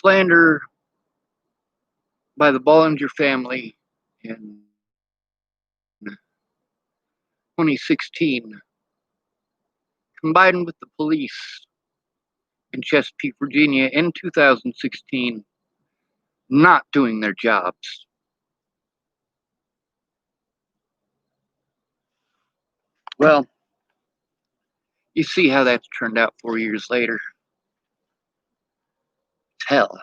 slander by the Bollinger family in 2016, combined with the police in Chesapeake, Virginia in 2016, not doing their jobs. Well, you see how that's turned out 4 years later. It's hell.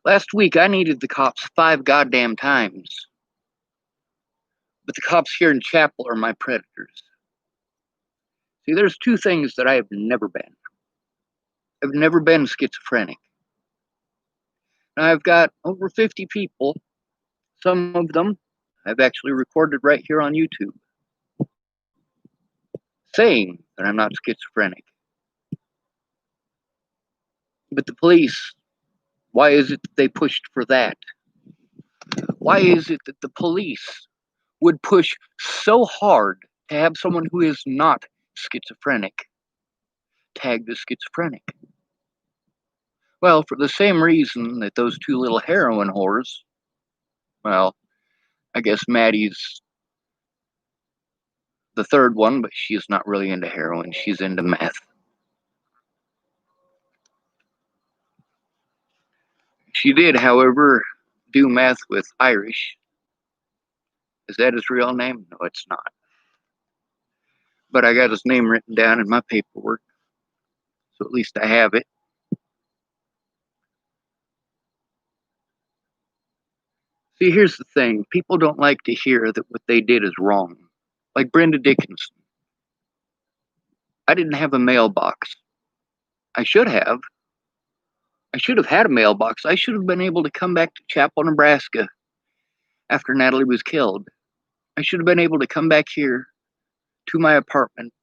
Last week, I needed the cops 5 goddamn times. But the cops here in Chapel are my predators. See, there's 2 things that I have never been. I've never been schizophrenic. Now, I've got over 50 people. Some of them I've actually recorded right here on YouTube saying that I'm not schizophrenic. But the police, why is it that they pushed for that? Why is it that the police would push so hard to have someone who is not schizophrenic tagged as schizophrenic? Well, for the same reason that those 2 little heroin whores, well, I guess Maddie's the third one, but she's not really into heroin. She's into meth. She did, however, do meth with Irish. Is that his real name? No, it's not. But I got his name written down in my paperwork, so at least I have it. See, here's the thing. People don't like to hear that what they did is wrong. Like Brenda Dickinson. I didn't have a mailbox. I should have. I should have had a mailbox. I should have been able to come back to Chapel, Nebraska after Natalie was killed. I should have been able to come back here to my apartment,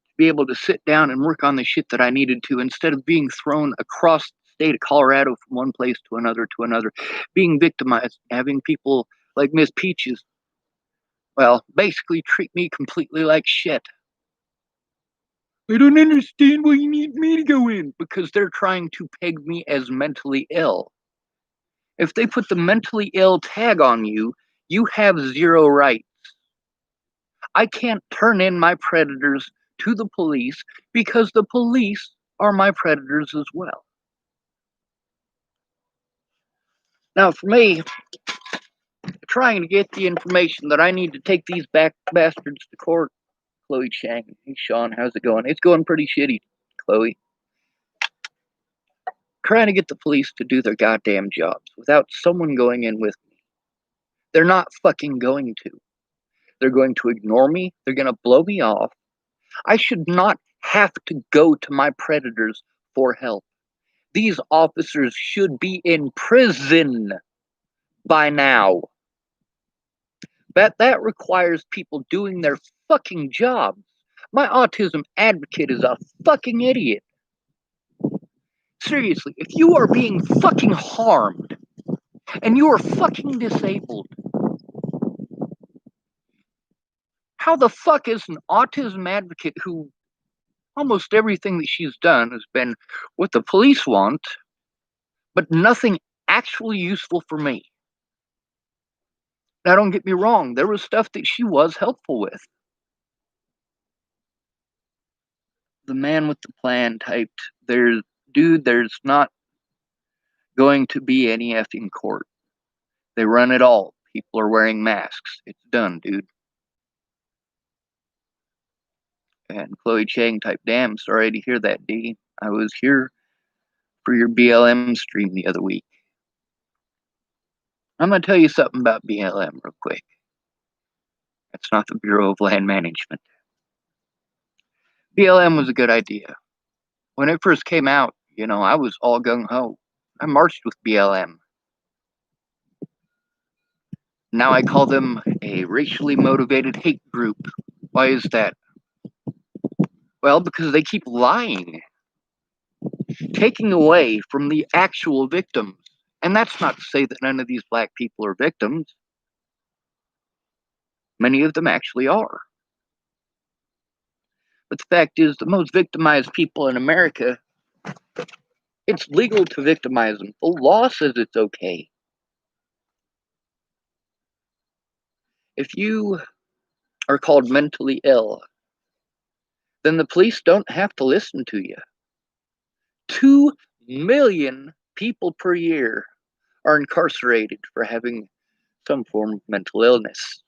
to be able to sit down and work on the shit that I needed to instead of being thrown across the state of Colorado from one place to another, being victimized, having people like Miss Peaches, well, basically treat me completely like shit. I don't understand why you need me to go in, because they're trying to peg me as mentally ill. If they put the mentally ill tag on you, you have 0 rights. I can't turn in my predators to the police because the police are my predators as well. Now, for me, trying to get the information that I need to take these bastards to court, Chloe Chang. Hey, Sean, how's it going? It's going pretty shitty, Chloe. Trying to get the police to do their goddamn jobs without someone going in with me. They're not fucking going to. They're going to ignore me. They're going to blow me off. I should not have to go to my predators for help. These officers should be in prison by now. But that requires people doing their fucking jobs. My autism advocate is a fucking idiot. Seriously, if you are being fucking harmed and you are fucking disabled, how the fuck is an autism advocate who almost everything that she's done has been what the police want, but nothing actually useful for me? Now, don't get me wrong, there was stuff that she was helpful with. The man with the plan typed, there's not going to be any effing court. They run it all. People are wearing masks. It's done, dude. And Chloe Chang typed, damn, sorry to hear that, D. I was here for your BLM stream the other week. I'm going to tell you something about BLM real quick. It's not the Bureau of Land Management. BLM was a good idea. When it first came out, I was all gung-ho. I marched with BLM. Now I call them a racially motivated hate group. Why is that? Well, because they keep lying, taking away from the actual victims. And that's not to say that none of these black people are victims. Many of them actually are. But the fact is, the most victimized people in America It's legal to victimize them. The law says it's okay. If you are called mentally ill, then the police don't have to listen to you. 2 million people per year are incarcerated for having some form of mental illness.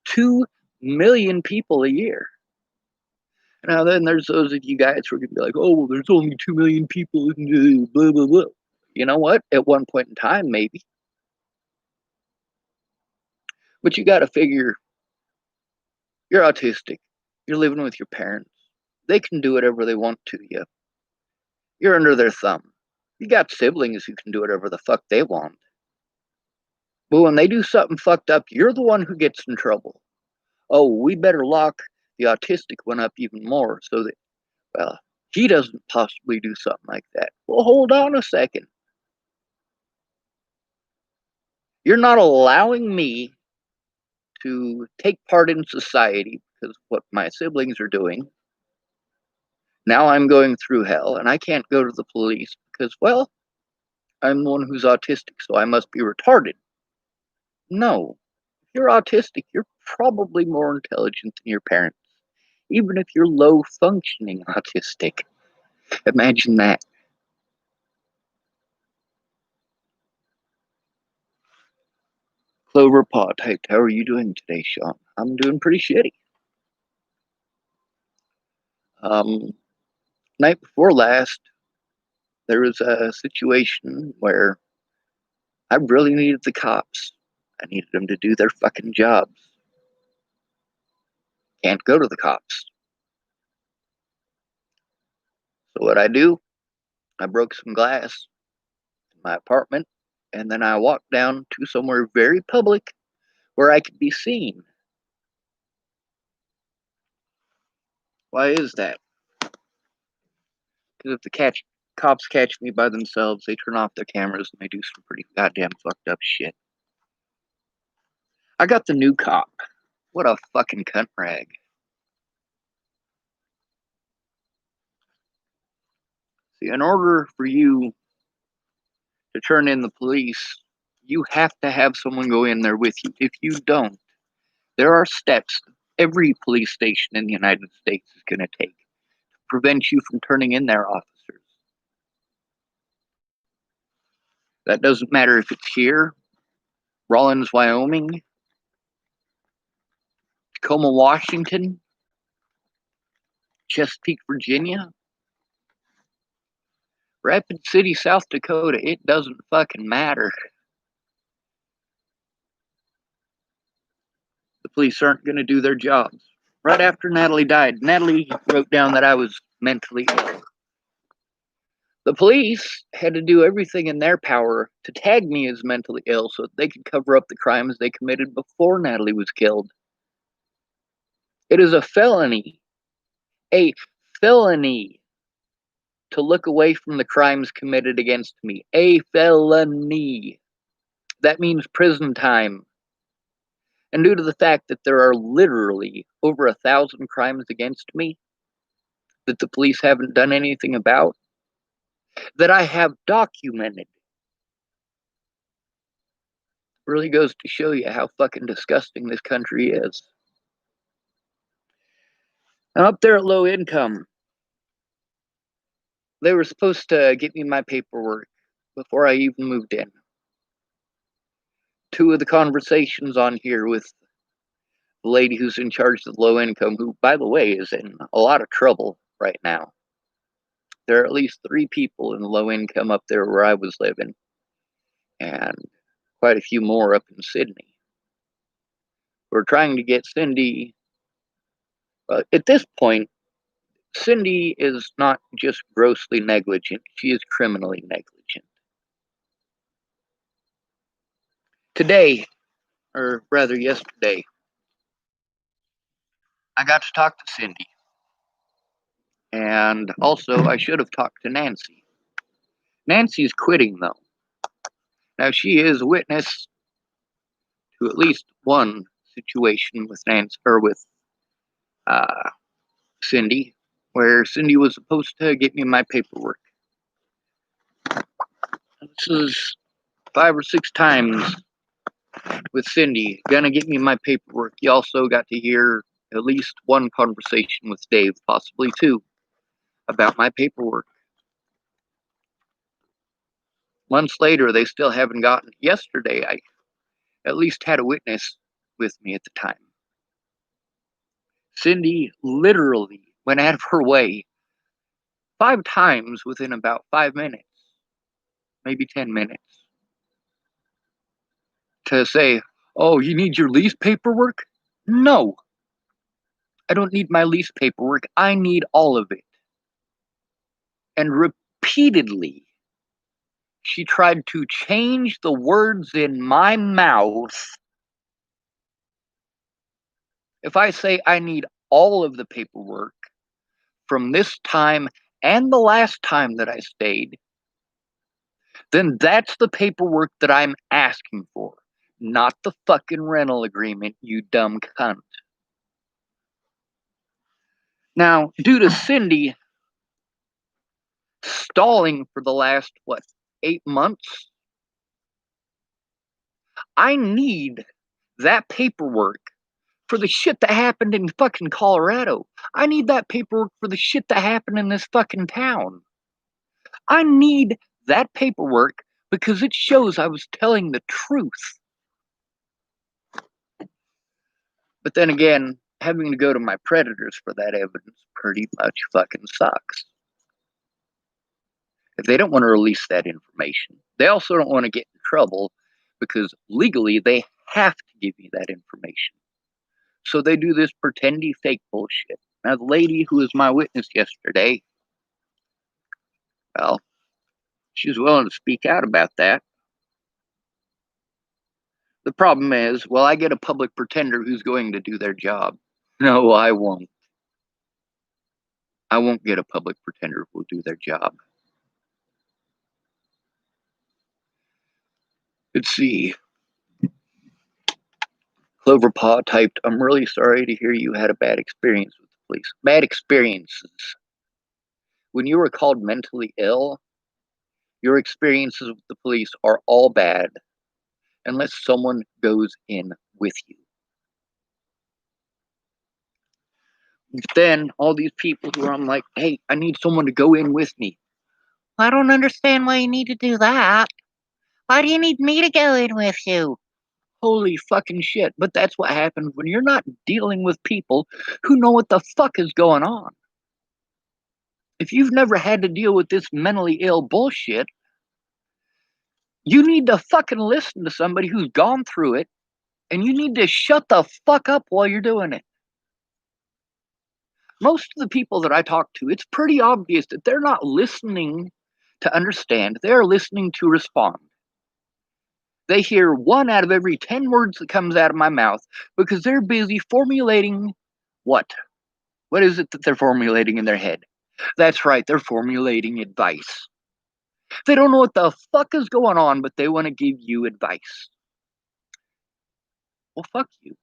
2 million people a year. Now, then there's those of you guys who are going to be like, oh, well, there's only 2 million people, and blah, blah, blah. You know what? At one point in time, maybe. But you got to figure you're autistic. You're living with your parents. They can do whatever they want to you. You're under their thumb. You got siblings who can do whatever the fuck they want. But when they do something fucked up, you're the one who gets in trouble. Oh, we better lock the autistic one up even more so that, well, he doesn't possibly do something like that. Well, hold on a second. You're not allowing me to take part in society because of what my siblings are doing. Now I'm going through hell and I can't go to the police because, well, I'm the one who's autistic, so I must be retarded. No, if you're autistic, you're probably more intelligent than your parents, even if you're low functioning autistic. Imagine that. Clover Pod typed, how are you doing today, Sean? I'm doing pretty shitty. Night before last, there was a situation where I really needed the cops. I needed them to do their fucking jobs. Can't go to the cops. So what I do, I broke some glass in my apartment, and then I walked down to somewhere very public where I could be seen. Why is that? Because if the cops catch me by themselves, they turn off their cameras and they do some pretty goddamn fucked up shit. I got the new cop. What a fucking cunt rag. See, in order for you to turn in the police, you have to have someone go in there with you. If you don't, there are steps every police station in the United States is going to take to prevent you from turning in their officers. That doesn't matter if it's here, Rawlins, Wyoming, Tacoma, Washington, Chesapeake, Virginia, Rapid City, South Dakota. It doesn't fucking matter. The police aren't going to do their jobs. Right after Natalie died, Natalie wrote down that I was mentally ill. The police had to do everything in their power to tag me as mentally ill so that they could cover up the crimes they committed before Natalie was killed. It is a felony to look away from the crimes committed against me. A felony. That means prison time. And due to the fact that there are literally over 1,000 crimes against me that the police haven't done anything about, that I have documented, really goes to show you how fucking disgusting this country is. I'm up there at low income. They were supposed to get me my paperwork before I even moved in. 2 of the conversations on here with the lady who's in charge of low income, who, by the way, is in a lot of trouble right now. There are at least 3 people in low income up there where I was living, and quite a few more up in Sydney. We're trying to get Cindy. At this point, Cindy is not just grossly negligent, she is criminally negligent. Today, or rather yesterday, I got to talk to Cindy. And also, I should have talked to Nancy. Nancy's quitting, though. Now, she is witness to at least one situation with Nancy, or with Cindy, where Cindy was supposed to get me my paperwork. This is 5 or 6 times with Cindy. Gonna get me my paperwork. You also got to hear at least one conversation with Dave, possibly two, about my paperwork. Months later, they still haven't gotten it. Yesterday, I at least had a witness with me at the time. Cindy literally went out of her way 5 times within about 5 minutes, maybe 10 minutes, to say, "Oh, you need your lease paperwork?" No, I don't need my lease paperwork. I need all of it. And repeatedly, she tried to change the words in my mouth. If I say I need all of the paperwork from this time and the last time that I stayed, then that's the paperwork that I'm asking for, not the fucking rental agreement, you dumb cunt. Now, due to Cindy stalling for the last, 8 months, I need that paperwork for the shit that happened in fucking Colorado. I need that paperwork for the shit that happened in this fucking town. I need that paperwork because it shows I was telling the truth. But then again, having to go to my predators for that evidence pretty much fucking sucks. If they don't want to release that information, they also don't want to get in trouble because legally they have to give me that information. So they do this pretendy fake bullshit. Now, the lady who was my witness yesterday, well, she was willing to speak out about that. The problem is, well, I get a public pretender who's going to do their job. No, I won't. I won't get a public pretender who will do their job. Let's see. Cloverpaw typed, "I'm really sorry to hear you had a bad experience with the police." Bad experiences. When you are called mentally ill, your experiences with the police are all bad unless someone goes in with you. But then all these people who are, I'm like, "Hey, I need someone to go in with me." I don't understand why you need to do that. Why do you need me to go in with you? Holy fucking shit. But that's what happens when you're not dealing with people who know what the fuck is going on. If you've never had to deal with this mentally ill bullshit, you need to fucking listen to somebody who's gone through it, and you need to shut the fuck up while you're doing it. Most of the people that I talk to, it's pretty obvious that they're not listening to understand, they're listening to respond. They hear 1 out of every 10 words that comes out of my mouth because they're busy formulating what? What is it that they're formulating in their head? That's right, they're formulating advice. They don't know what the fuck is going on, but they want to give you advice. Well, fuck you.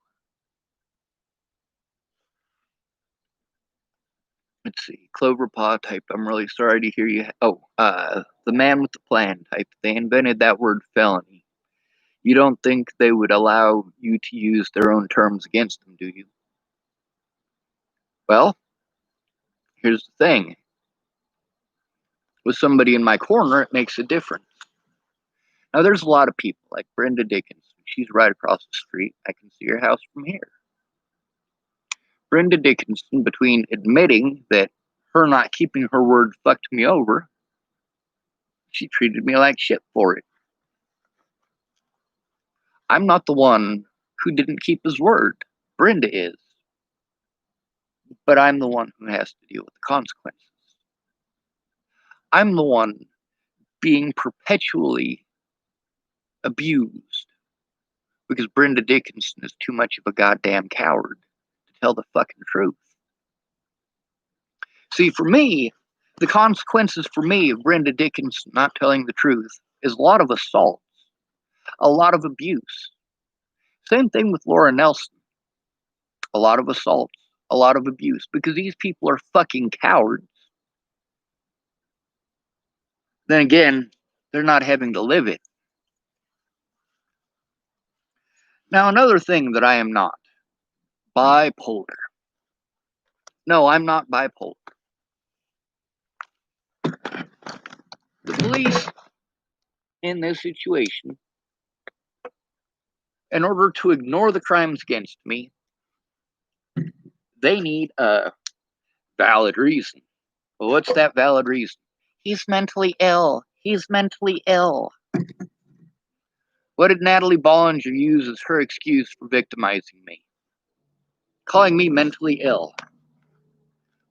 Let's see. Cloverpaw typed, "I'm really sorry to hear you." The man with the plan typed, "They invented that word felony. You don't think they would allow you to use their own terms against them, do you?" Well, here's the thing. With somebody in my corner, it makes a difference. Now, there's a lot of people like Brenda Dickinson. She's right across the street. I can see her house from here. Brenda Dickinson, between admitting that her not keeping her word fucked me over, she treated me like shit for it. I'm not the one who didn't keep his word. Brenda is. But I'm the one who has to deal with the consequences. I'm the one being perpetually abused because Brenda Dickinson is too much of a goddamn coward to tell the fucking truth. See, for me, the consequences for me of Brenda Dickinson not telling the truth is a lot of assaults, a lot of abuse. Same thing with Laura Nelson. A lot of assaults, a lot of abuse, because these people are fucking cowards. Then again, They're not having to live it. Now, another thing that I am not, bipolar. No, I'm not bipolar. The police in this situation, in order to ignore the crimes against me, they need a valid reason. Well, what's that valid reason? He's mentally ill. He's mentally ill. What did Natalie Bollinger use as her excuse for victimizing me? Calling me mentally ill.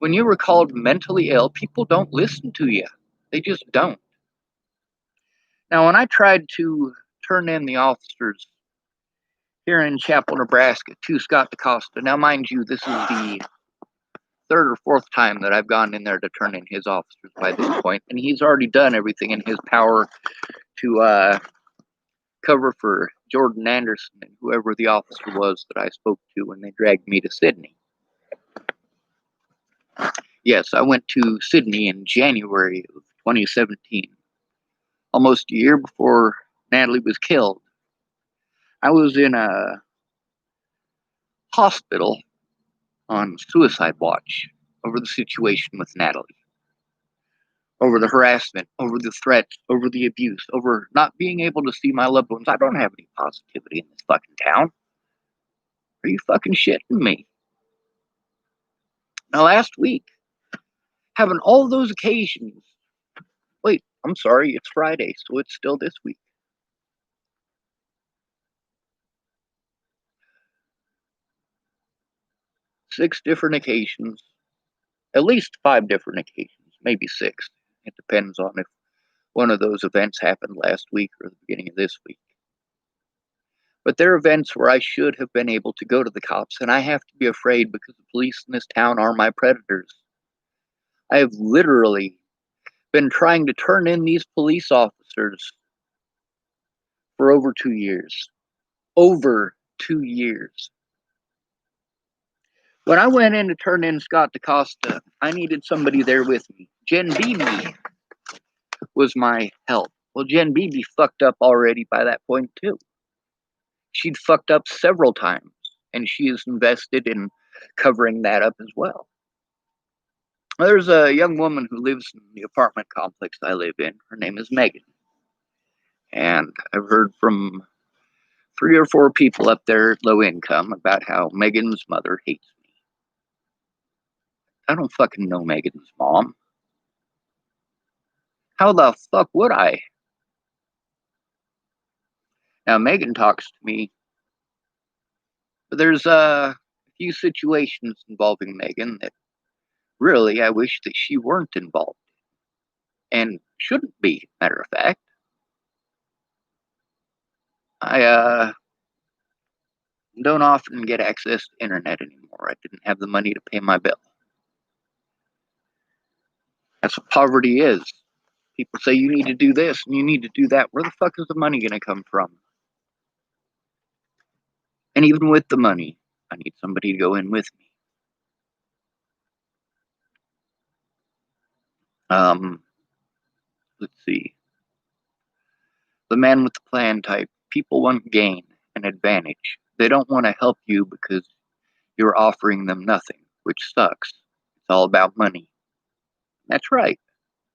When you were called mentally ill, people don't listen to you. They just don't. Now, when I tried to turn in the officers here in Chapel, Nebraska to Scott DaCosta, now mind you, this is the third or fourth time that I've gone in there to turn in his officers by this point, and he's already done everything in his power to cover for Jordan Anderson and whoever the officer was that I spoke to when they dragged me to Sydney. Yes, I went to Sydney in January of 2017, almost a year before Natalie was killed. I was in a hospital on suicide watch over the situation with Natalie, over the harassment, over the threats, over the abuse, over not being able to see my loved ones. I don't have any positivity in this fucking town. Are you fucking shitting me? Now, last week, having all those occasions. Wait, I'm sorry, it's Friday, so it's still this week. 6 different occasions, at least 5 different occasions, maybe 6. It depends on if one of those events happened last week or the beginning of this week. But they're events where I should have been able to go to the cops, and I have to be afraid because the police in this town are my predators. I have literally been trying to turn in these police officers for over 2 years. Over 2 years. When I went in to turn in Scott DaCosta, I needed somebody there with me. Jen Beebe was my help. Well, Jen Beebe fucked up already by that point, too. She'd fucked up several times, and she is invested in covering that up as well. There's a young woman who lives in the apartment complex I live in. Her name is Megan. And I've heard from 3 or 4 people up there at low income about how Megan's mother hates me. I don't fucking know Megan's mom. How the fuck would I? Now, Megan talks to me, but there's a few situations involving Megan that really I wish that she weren't involved and shouldn't be, matter of fact. I don't often get access to internet anymore. I didn't have the money to pay my bill. That's what poverty is. People say you need to do this and you need to do that. Where the fuck is the money going to come from? And even with the money, I need somebody to go in with me. Let's see. The man with the plan type. People want gain and advantage. They don't want to help you because you're offering them nothing, which sucks. It's all about money. That's right.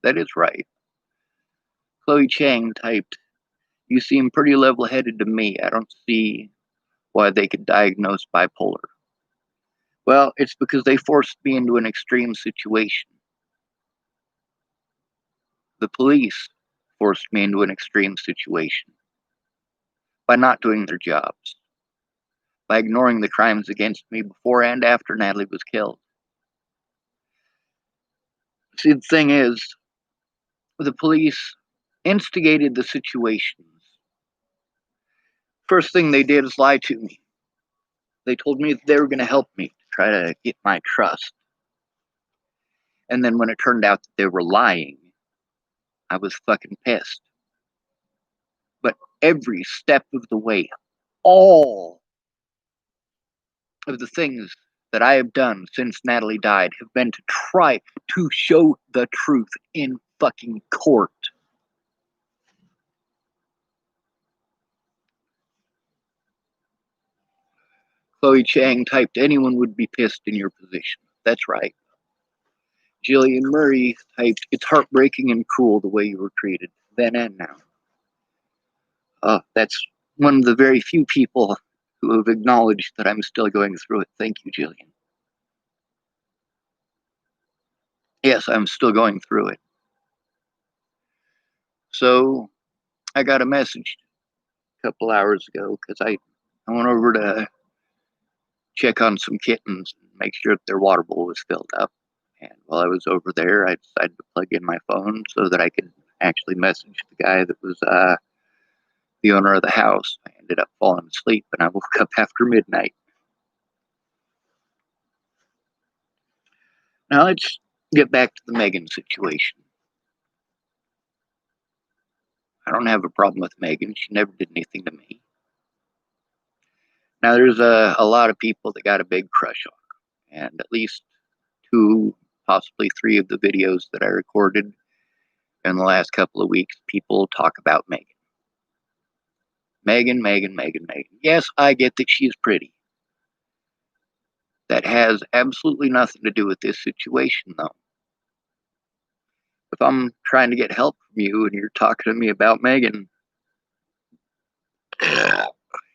That is right. Chloe Chang typed, "You seem pretty level headed to me. I don't see why they could diagnose bipolar." Well, it's because they forced me into an extreme situation. The police forced me into an extreme situation by not doing their jobs, by ignoring the crimes against me before and after Natalie was killed. See, the thing is, the police instigated the situations. First thing they did is lie to me. They told me that they were going to help me to try to get my trust. And then when it turned out that they were lying, I was fucking pissed. But every step of the way, all of the things that I have done since Natalie died have been to try to show the truth in fucking court. Chloe Chang typed, anyone would be pissed in your position. That's right. Jillian Murray typed, it's heartbreaking and cruel the way you were treated, then and now. That's one of the very few people who have acknowledged that I'm still going through it. Thank you, Jillian. Yes, I'm still going through it. So I got a message a couple hours ago because I went over to check on some kittens and make sure that their water bowl was filled up. And while I was over there, I decided to plug in my phone so that I could actually message the guy that was the owner of the house. I ended up falling asleep and I woke up after midnight. Now let's get back to the Megan situation. I don't have a problem with Megan. She never did anything to me. Now there's a lot of people that got a big crush on her, and at least 2, possibly 3 of the videos that I recorded in the last couple of weeks, people talk about Megan. Megan, Megan, Megan, Megan. Yes, I get that she's pretty. That has absolutely nothing to do with this situation, though. If I'm trying to get help from you and you're talking to me about Megan,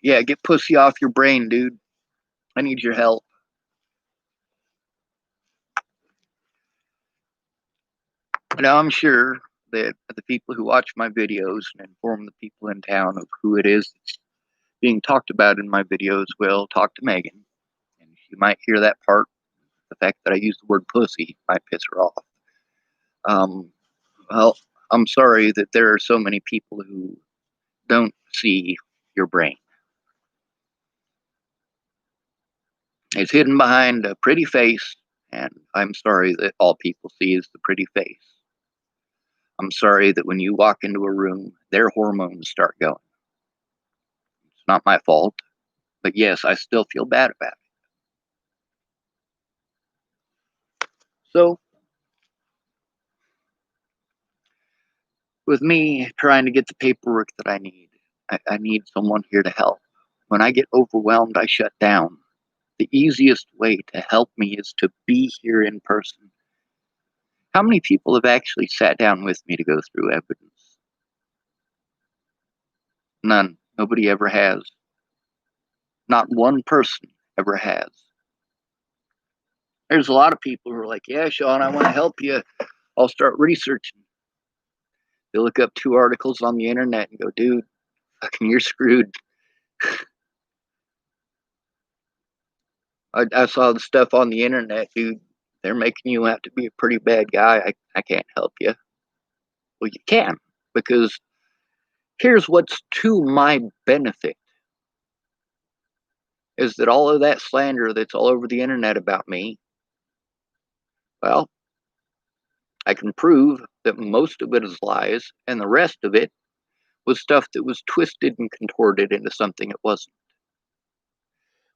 yeah, get pussy off your brain, dude. I need your help. Now, I'm sure that the people who watch my videos and inform the people in town of who it is that's being talked about in my videos will talk to Megan. And she might hear that part. The fact that I use the word pussy might piss her off. Well, I'm sorry that there are so many people who don't see your brain. It's hidden behind a pretty face, and I'm sorry that all people see is the pretty face. I'm sorry that when you walk into a room, their hormones start going. It's not my fault, but yes, I still feel bad about it. So, with me trying to get the paperwork that I need, I need someone here to help. When I get overwhelmed, I shut down. The easiest way to help me is to be here in person. How many people have actually sat down with me to go through evidence? None. Nobody ever has. Not one person ever has. There's a lot of people who are like, yeah, Sean, I want to help you. I'll start researching. They look up 2 articles on the internet and go, dude, fucking you're screwed. I saw the stuff on the internet, dude. They're making you out to be a pretty bad guy. I can't help you. Well, you can, because here's what's to my benefit is that all of that slander that's all over the internet about me, well, I can prove that most of it is lies and the rest of it was stuff that was twisted and contorted into something it wasn't.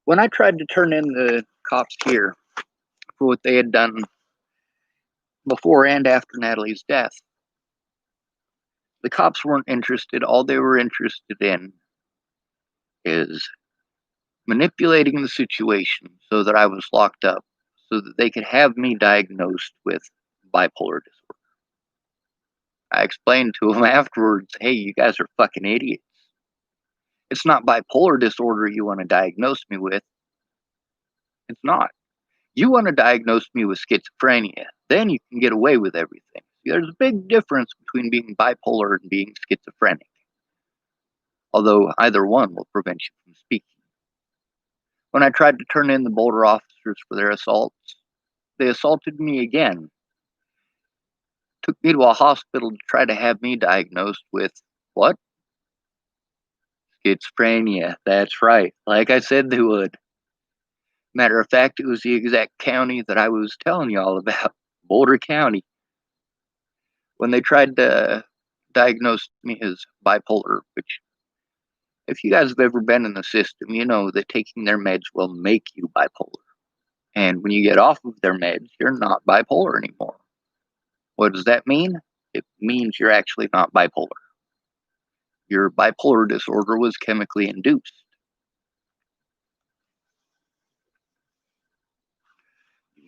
When I tried to turn in the cops here for what they had done before and after Natalie's death, the cops weren't interested. All they were interested in is manipulating the situation so that I was locked up, so that they could have me diagnosed with bipolar disorder. I explained to them afterwards, hey, you guys are fucking idiots. It's not bipolar disorder you want to diagnose me with. It's not. You want to diagnose me with schizophrenia, then you can get away with everything. There's a big difference between being bipolar and being schizophrenic, although either one will prevent you from speaking. When I tried to turn in the Boulder officers for their assaults, they assaulted me again. Took me to a hospital to try to have me diagnosed with what? Schizophrenia. That's right. Like I said they would. Matter of fact, it was the exact county that I was telling you all about, Boulder County. When they tried to diagnose me as bipolar, which, if you guys have ever been in the system, you know that taking their meds will make you bipolar. And when you get off of their meds, you're not bipolar anymore. What does that mean? It means you're actually not bipolar. Your bipolar disorder was chemically induced.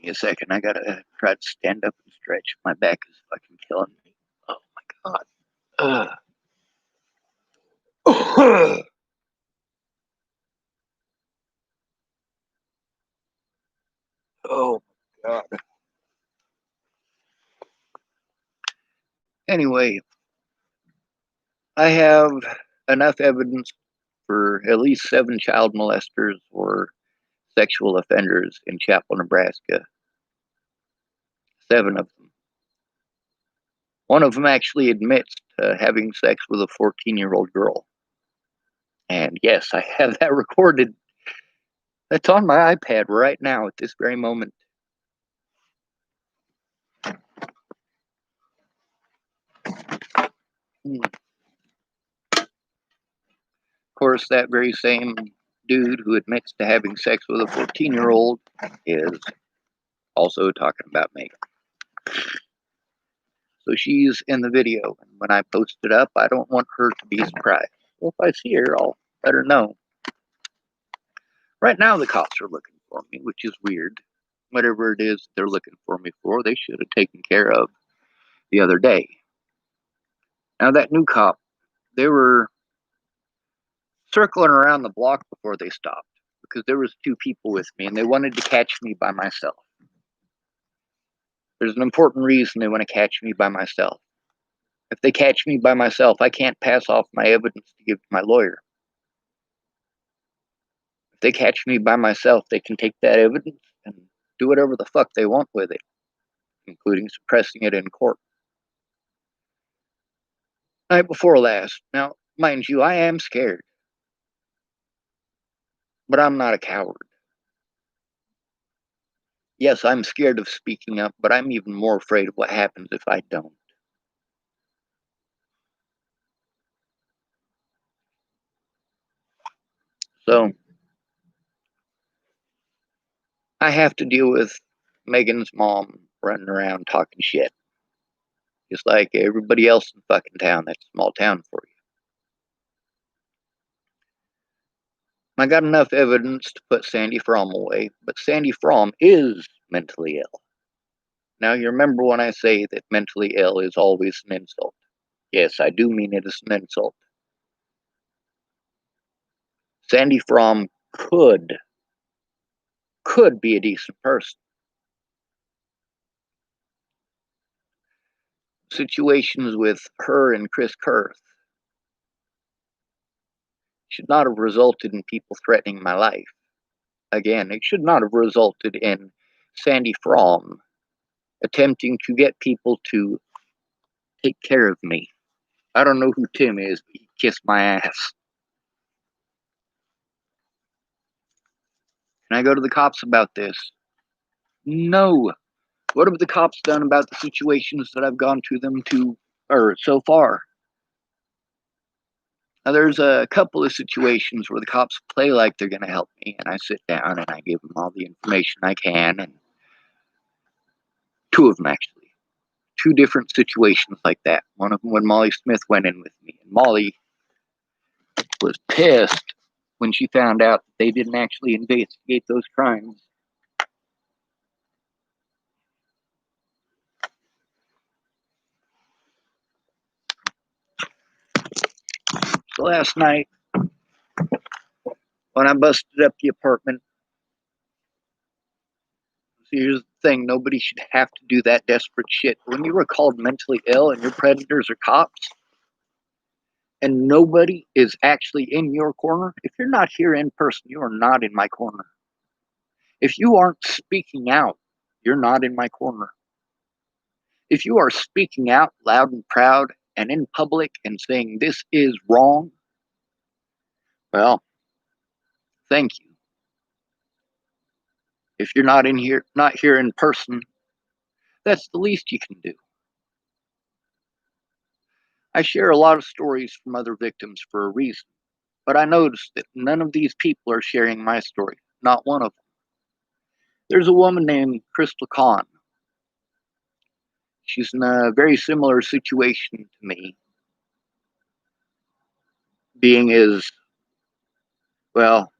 me a second. I gotta try to stand up and stretch. My back is fucking killing me. Oh my god. Oh my god. Anyway, I have enough evidence for at least 7 child molesters or sexual offenders in Chapel, Nebraska. 7 of them. One of them actually admits to having sex with a 14-year-old girl. And yes, I have that recorded. That's on my iPad right now at this very moment. Of course, that very same dude who admits to having sex with a 14-year-old is also talking about Megan. So she's in the video, and when I post it up, I don't want her to be surprised. So if I see her, I'll let her know. Right now, the cops are looking for me, which is weird. Whatever it is they're looking for me for, they should have taken care of the other day. Now, that new cop, they were circling around the block before they stopped because there was 2 people with me, and they wanted to catch me by myself. There's an important reason they want to catch me by myself. If they catch me by myself, I can't pass off my evidence to give to my lawyer. If they catch me by myself, they can take that evidence and do whatever the fuck they want with it, including suppressing it in court. Night before last. Now, mind you, I am scared, but I'm not a coward. Yes, I'm scared of speaking up, but I'm even more afraid of what happens if I don't. So, I have to deal with Megan's mom running around talking shit. Just like everybody else in fucking town. That's a small town for you. I got enough evidence to put Sandy Fromm away, but Sandy Fromm is mentally ill. Now, you remember when I say that mentally ill is always an insult. Yes, I do mean it as an insult. Sandy Fromm could be a decent person. Situations with her and Chris Kurth should not have resulted in people threatening my life. Again, it should not have resulted in Sandy Fromm attempting to get people to take care of me. I don't know who Tim is, but he kissed my ass. Can I go to the cops about this? No. What have the cops done about the situations that I've gone to them to, or so far? Now, there's a couple of situations where the cops play like they're going to help me, and I sit down and I give them all the information I can, and 2 of them actually. 2 different situations like that. One of them when Molly Smith went in with me, and Molly was pissed when she found out that they didn't actually investigate those crimes. So last night, when I busted up the apartment, here's the thing, nobody should have to do that desperate shit. When you are called mentally ill and your predators are cops, and nobody is actually in your corner, if you're not here in person, you are not in my corner. If you aren't speaking out, you're not in my corner. If you are speaking out loud and proud and in public and saying this is wrong, well, thank you. If you're not here in person, that's the least you can do. I share a lot of stories from other victims for a reason, but I noticed that none of these people are sharing my story. Not one of them. There's a woman named Crystal Kahn. She's in a very similar situation to me, being is, well,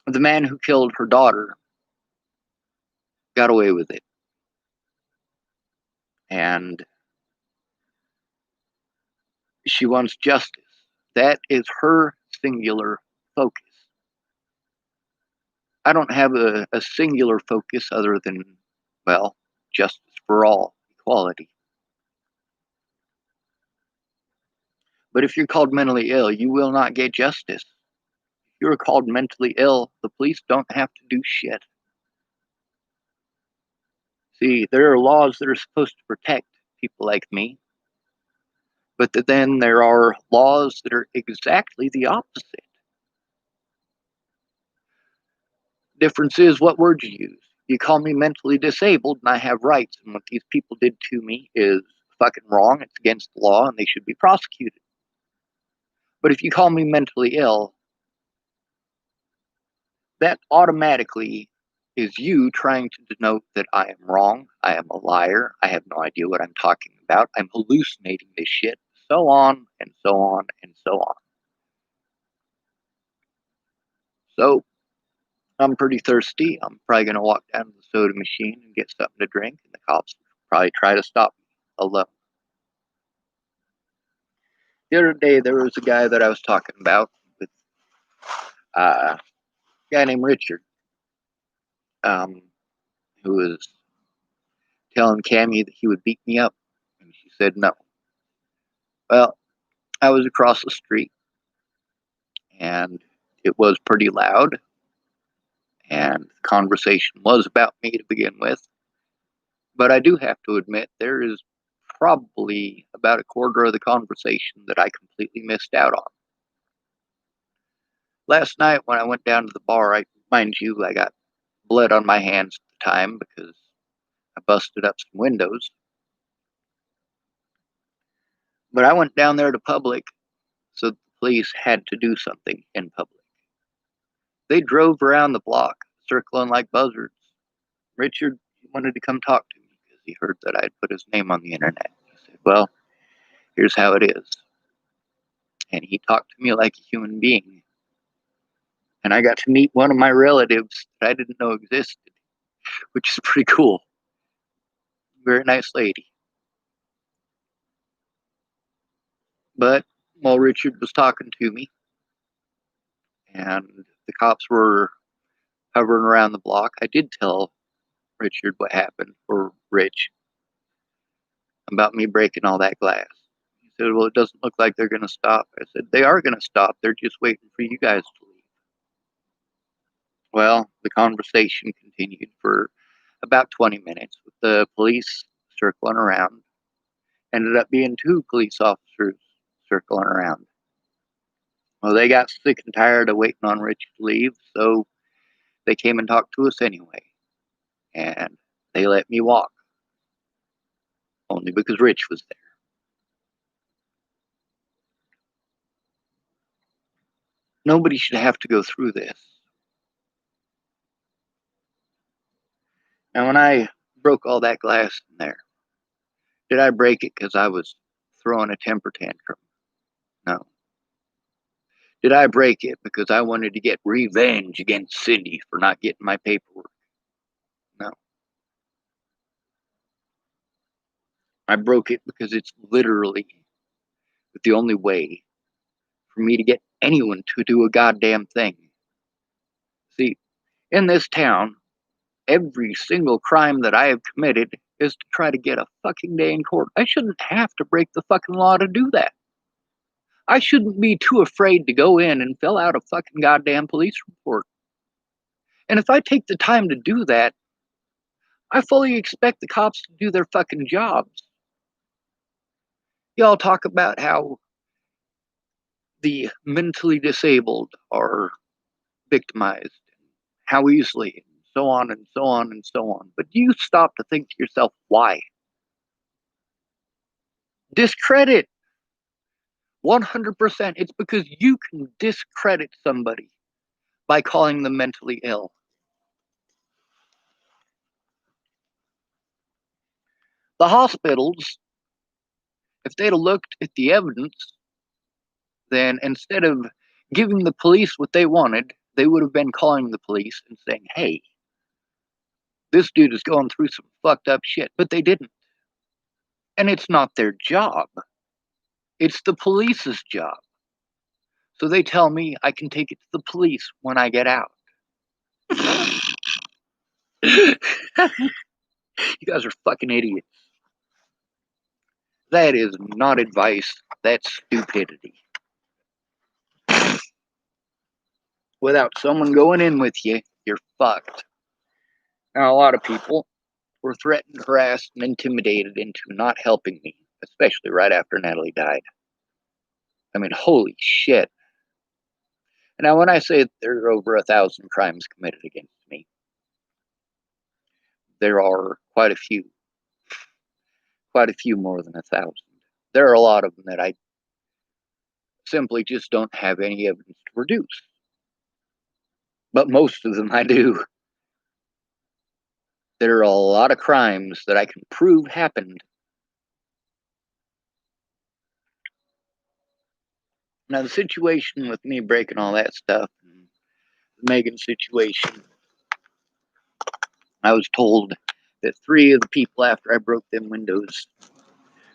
the man who killed her daughter got away with it. And she wants justice. That is her singular focus. I don't have a singular focus other than, well, justice for all, equality. But if you're called mentally ill, you will not get justice. If you're called mentally ill, the police don't have to do shit. See, there are laws that are supposed to protect people like me, but then there are laws that are exactly the opposite. Difference is what words you use. You call me mentally disabled and I have rights, and what these people did to me is fucking wrong. It's against the law and they should be prosecuted. But if you call me mentally ill, that automatically is you trying to denote that I am wrong, I am a liar, I have no idea what I'm talking about, I'm hallucinating this shit, so on and so on and so on. So I'm pretty thirsty. I'm probably going to walk down to the soda machine and get something to drink, and the cops will probably try to stop me alone. The other day, there was a guy that I was talking about with a guy named Richard, um, who was telling Cammy that he would beat me up, and she said no. Well, I was across the street, and it was pretty loud, and the conversation was about me to begin with. But I do have to admit, there is probably about a quarter of the conversation that I completely missed out on. Last night when I went down to the bar, mind you, I got blood on my hands at the time because I busted up some windows. But I went down there to public, so the police had to do something in public. They drove around the block, circling like buzzards. Richard wanted to come talk to me because he heard that I'd put his name on the internet. He said, well, here's how it is. And he talked to me like a human being. And I got to meet one of my relatives that I didn't know existed, which is pretty cool. Very nice lady. But while Richard was talking to me and the cops were hovering around the block, I did tell Richard what happened, or Rich, about me breaking all that glass. He said, well, it doesn't look like they're going to stop. I said, they are going to stop. They're just waiting for you guys to leave. Well, the conversation continued for about 20 minutes with the police circling around. Ended up being two police officers circling around. Well, they got sick and tired of waiting on Rich to leave, so they came and talked to us anyway. And they let me walk. Only because Rich was there. Nobody should have to go through this. Now, when I broke all that glass in there, did I break it because I was throwing a temper tantrum? No. Did I break it because I wanted to get revenge against Cindy for not getting my paperwork? No. I broke it because it's literally the only way for me to get anyone to do a goddamn thing. See, in this town, every single crime that I have committed is to try to get a fucking day in court. I shouldn't have to break the fucking law to do that. I shouldn't be too afraid to go in and fill out a fucking goddamn police report. And if I take the time to do that, I fully expect the cops to do their fucking jobs. Y'all talk about how the mentally disabled are victimized, how easily, and so on and so on and so on. But do you stop to think to yourself, why? Discredit. 100%. It's because you can discredit somebody by calling them mentally ill. The hospitals, if they'd have looked at the evidence, then instead of giving the police what they wanted, they would have been calling the police and saying, hey, This dude is going through some fucked up shit, but they didn't. And it's not their job. It's the police's job. So they tell me I can take it to the police when I get out. You guys are fucking idiots. That is not advice. That's stupidity. Without someone going in with you, you're fucked. Now, a lot of people were threatened, harassed, and intimidated into not helping me, especially right after Natalie died. I mean, holy shit. Now, when I say there are over 1,000 crimes committed against me, there are quite a few more than 1,000. There are a lot of them that I simply just don't have any evidence to produce. But most of them I do. There are a lot of crimes that I can prove happened. Now, the situation with me breaking all that stuff, and the Megan situation, I was told that 3 of the people after I broke them windows,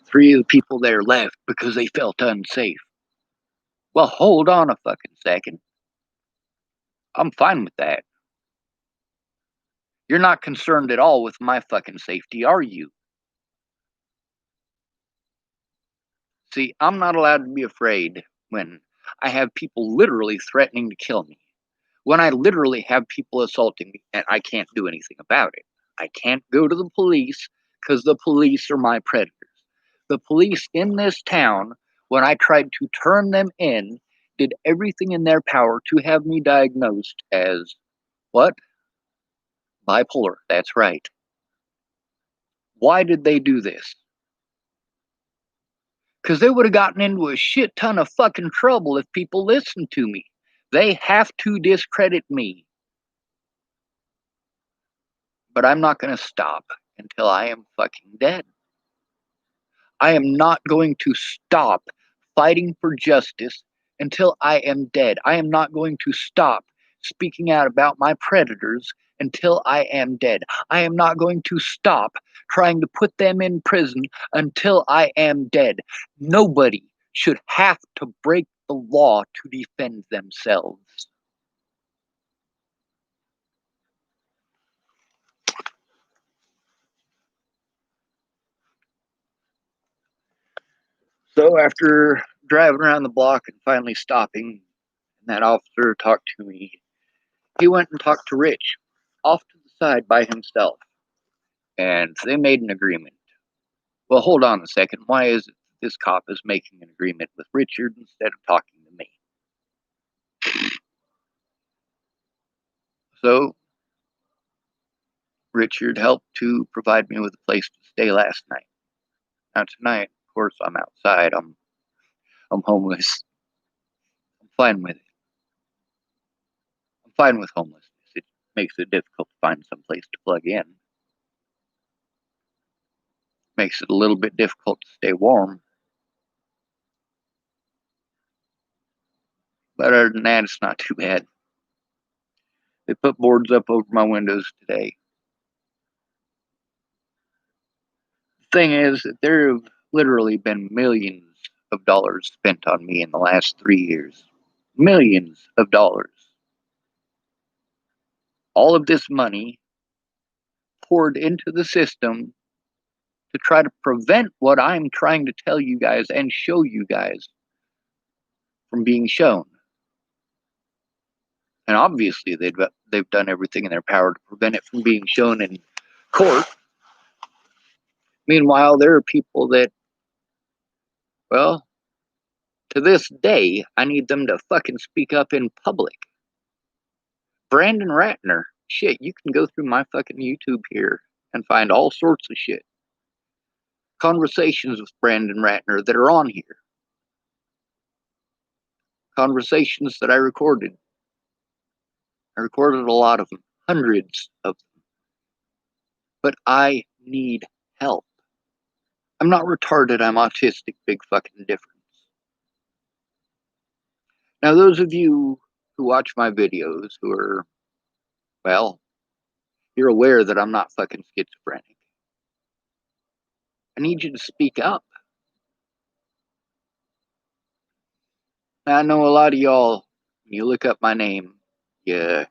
3 of the people there left because they felt unsafe. Well, hold on a fucking second. I'm fine with that. You're not concerned at all with my fucking safety, are you? See, I'm not allowed to be afraid when I have people literally threatening to kill me. When I literally have people assaulting me and I can't do anything about it. I can't go to the police because the police are my predators. The police in this town, when I tried to turn them in, did everything in their power to have me diagnosed as what? Bipolar. That's right. Why did they do this? Because they would have gotten into a shit ton of fucking trouble if people listened to me. They have to discredit me. But I'm not going to stop until I am fucking dead. I am not going to stop fighting for justice until I am dead. I am not going to stop speaking out about my predators until I am dead. I am not going to stop trying to put them in prison until I am dead. Nobody should have to break the law to defend themselves. So after driving around the block and finally stopping, and that officer talked to me, he went and talked to Rich off to the side by himself, and they made an agreement. Well, hold on a second. Why is it this cop is making an agreement with Richard instead of talking to me? So Richard helped to provide me with a place to stay last night. Now tonight, of course, I'm outside. I'm homeless. I'm fine with it. I'm fine with homelessness. It makes it difficult to find some place to plug in. Makes it a little bit difficult to stay warm. But other than that, it's not too bad. They put boards up over my windows today. The thing is that there have literally been millions of dollars spent on me in the last 3 years. Millions of dollars. All of this money poured into the system to try to prevent what I'm trying to tell you guys and show you guys from being shown. And obviously they've done everything in their power to prevent it from being shown in court. Meanwhile, there are people that, well, to this day, I need them to fucking speak up in public. Brandon Ratner, shit, you can go through my fucking YouTube here and find all sorts of shit. Conversations with Brandon Ratner that are on here. Conversations that I recorded. I recorded a lot of them, hundreds of them. But I need help. I'm not retarded, I'm autistic, big fucking difference. Now, those of you who watch my videos who are, well, You're aware that I'm not fucking schizophrenic. I need you to speak up. Now, I know a lot of y'all, when you look up my name, you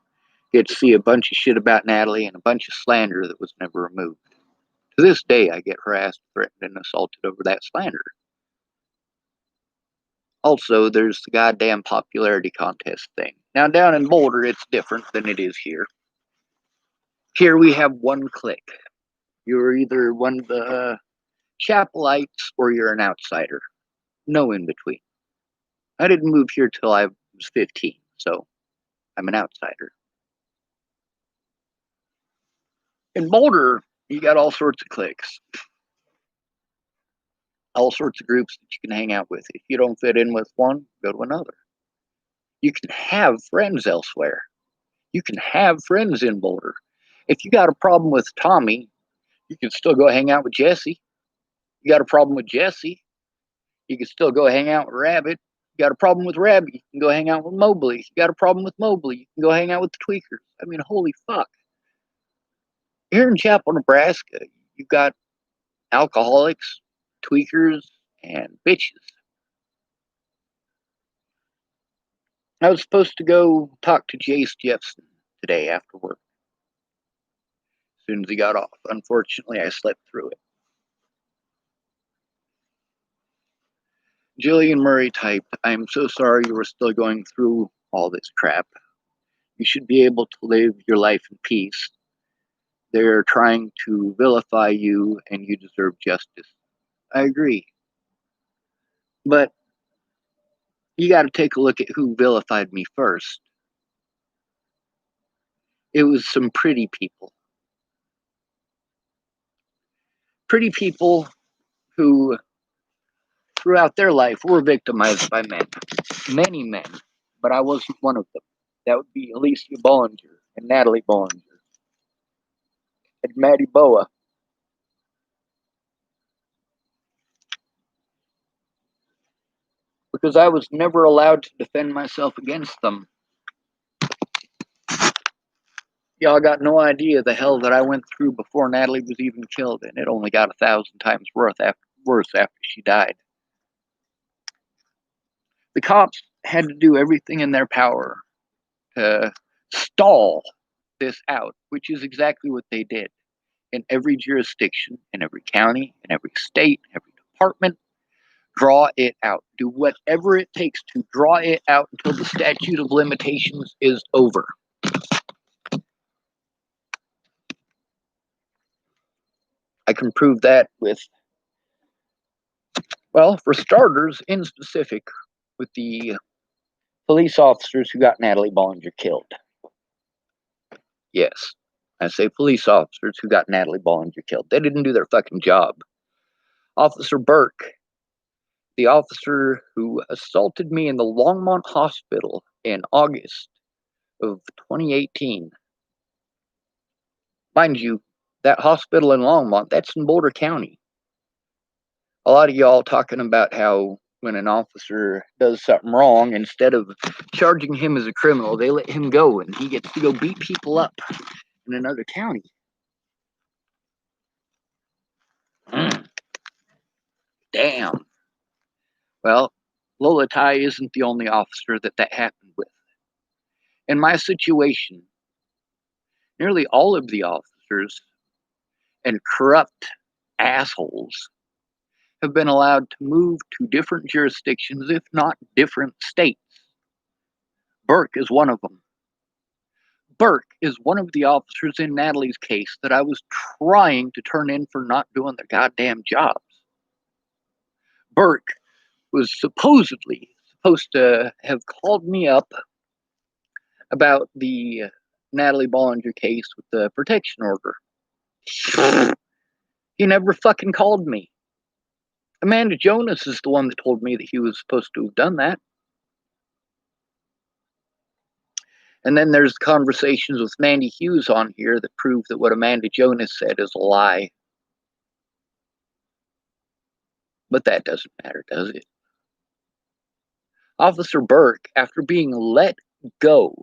get to see a bunch of shit about Natalie and a bunch of slander that was never removed. To this day, I get harassed, threatened, and assaulted over that slander. Also, there's the goddamn popularity contest thing. Now, down in Boulder, it's different than it is here. Here we have one click. You're either one of the Chapelites or you're an outsider. No in between. I didn't move here till I was 15, so I'm an outsider. In Boulder, you got all sorts of cliques, all sorts of groups that you can hang out with. If you don't fit in with one, go to another. You can have friends elsewhere. You can have friends in Boulder. If you got a problem with Tommy, you can still go hang out with Jesse. You got a problem with Jesse, you can still go hang out with Rabbit. You got a problem with Rabbit, you can go hang out with Mobley. You got a problem with Mobley, you can go hang out with the Tweakers. I mean, holy fuck. Here in Chapel, Nebraska, you've got alcoholics, tweakers, and bitches. I was supposed to go talk to Jace Jeffson today after work. As soon as he got off. Unfortunately, I slept through it. Jillian Murray typed, I'm so sorry you were still going through all this crap. You should be able to live your life in peace. They're trying to vilify you and you deserve justice. I agree. But you got to take a look at who vilified me first. It was some pretty people. Pretty people who, throughout their life, were victimized by men. Many men. But I wasn't one of them. That would be Alicia Bollinger and Natalie Bollinger and Maddie Boa. Because I was never allowed to defend myself against them. Y'all got no idea the hell that I went through before Natalie was even killed, and it only got 1,000 times worse after she died. The cops had to do everything in their power to stall this out, which is exactly what they did. In every jurisdiction, in every county, in every state, every department, draw it out. Do whatever it takes to draw it out until the statute of limitations is over. I can prove that with, well, for starters, in specific, with the police officers who got Natalie Bollinger killed. Yes, I say police officers who got Natalie Bollinger killed. They didn't do their fucking job. Officer Burke, the officer who assaulted me in the Longmont Hospital in August of 2018. Mind you, that hospital in Longmont, that's in Boulder County. A lot of y'all talking about how when an officer does something wrong, instead of charging him as a criminal, they let him go and he gets to go beat people up in another county. Damn. Well, Lola Tai isn't the only officer that happened with. In my situation, nearly all of the officers and corrupt assholes have been allowed to move to different jurisdictions, if not different states. Burke is one of them. Burke is one of the officers in Natalie's case that I was trying to turn in for not doing their goddamn jobs. Burke was supposedly supposed to have called me up about the Natalie Bollinger case with the protection order. He never fucking called me. Amanda Jonas is the one that told me that he was supposed to have done that. And then there's conversations with Mandy Hughes on here that prove that what Amanda Jonas said is a lie. But that doesn't matter, does it? Officer Burke, after being let go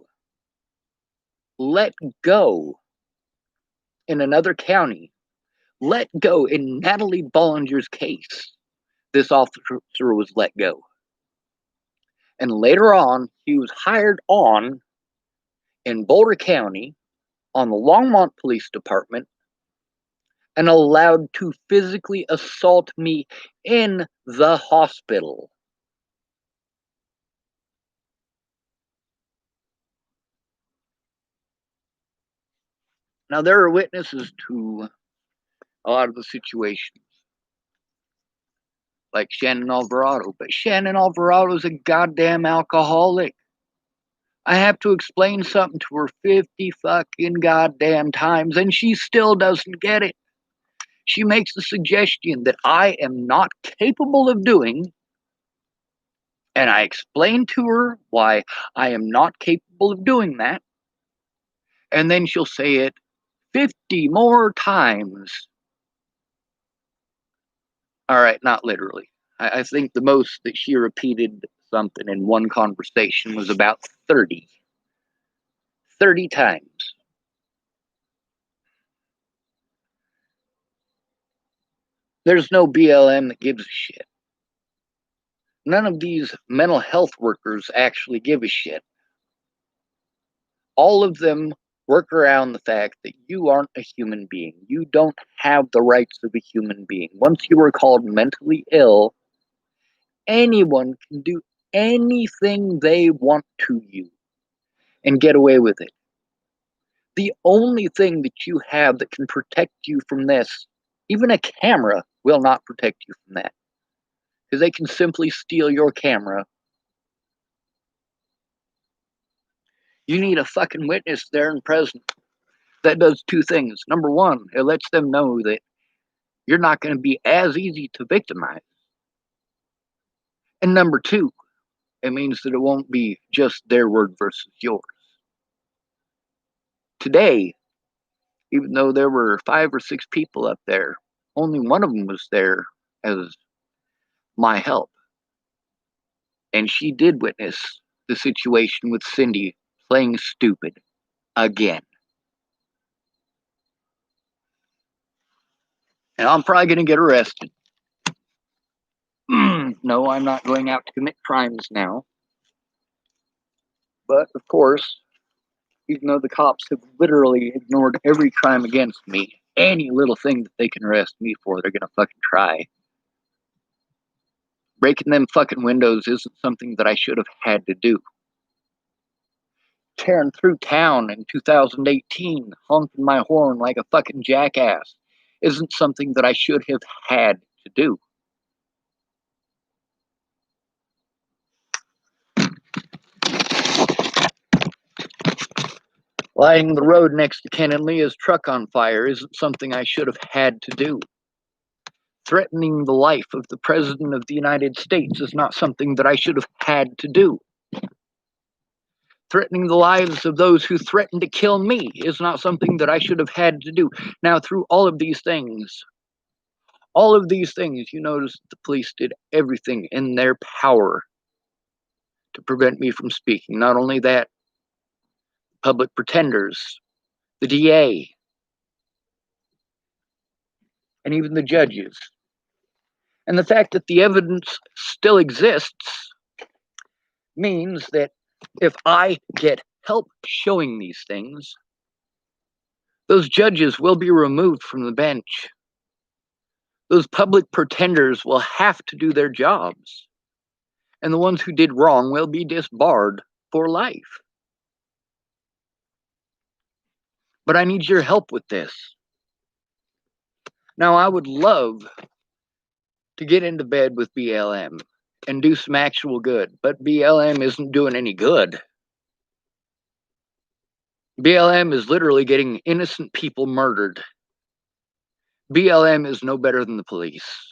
in another county let go in Natalie Bollinger's case. This officer was let go. And later on, he was hired on in Boulder County on the Longmont Police Department and allowed to physically assault me in the hospital. Now, there are witnesses to a lot of the situations, like Shannon Alvarado, but Shannon Alvarado is a goddamn alcoholic. I have to explain something to her 50 fucking goddamn times, and she still doesn't get it. She makes the suggestion that I am not capable of doing, and I explain to her why I am not capable of doing that, and then she'll say it 50 more times. All right, not literally. I think the most that she repeated something in one conversation was about 30. 30 times. There's no BLM that gives a shit. None of these mental health workers actually give a shit. All of them work around the fact that you aren't a human being. You don't have the rights of a human being. Once you are called mentally ill, anyone can do anything they want to you and get away with it. The only thing that you have that can protect you from this, even a camera, will not protect you from that. Because they can simply steal your camera. You need a fucking witness there and present. That does two things. Number one, it lets them know that you're not going to be as easy to victimize. And number two, it means that it won't be just their word versus yours. Today, even though there were 5 or 6 people up there, only one of them was there as my help. And she did witness the situation with Cindy playing stupid again. And I'm probably going to get arrested. No, I'm not going out to commit crimes now. But, of course, even though the cops have literally ignored every crime against me, any little thing that they can arrest me for, they're going to fucking try. Breaking them fucking windows isn't something that I should have had to do. Tearing through town in 2018, honking my horn like a fucking jackass, isn't something that I should have had to do. Lighting the road next to Ken and Leah's truck on fire isn't something I should have had to do. Threatening the life of the President of the United States is not something that I should have had to do. Threatening the lives of those who threatened to kill me is not something that I should have had to do. Now, through all of these things, you notice the police did everything in their power to prevent me from speaking. Not only that, public pretenders, the DA, and even the judges. And the fact that the evidence still exists means that if I get help showing these things, those judges will be removed from the bench. Those public pretenders will have to do their jobs. And the ones who did wrong will be disbarred for life. But I need your help with this. Now, I would love to get into bed with BLM and do some actual good, but BLM isn't doing any good. BLM is literally getting innocent people murdered. BLM is no better than the police.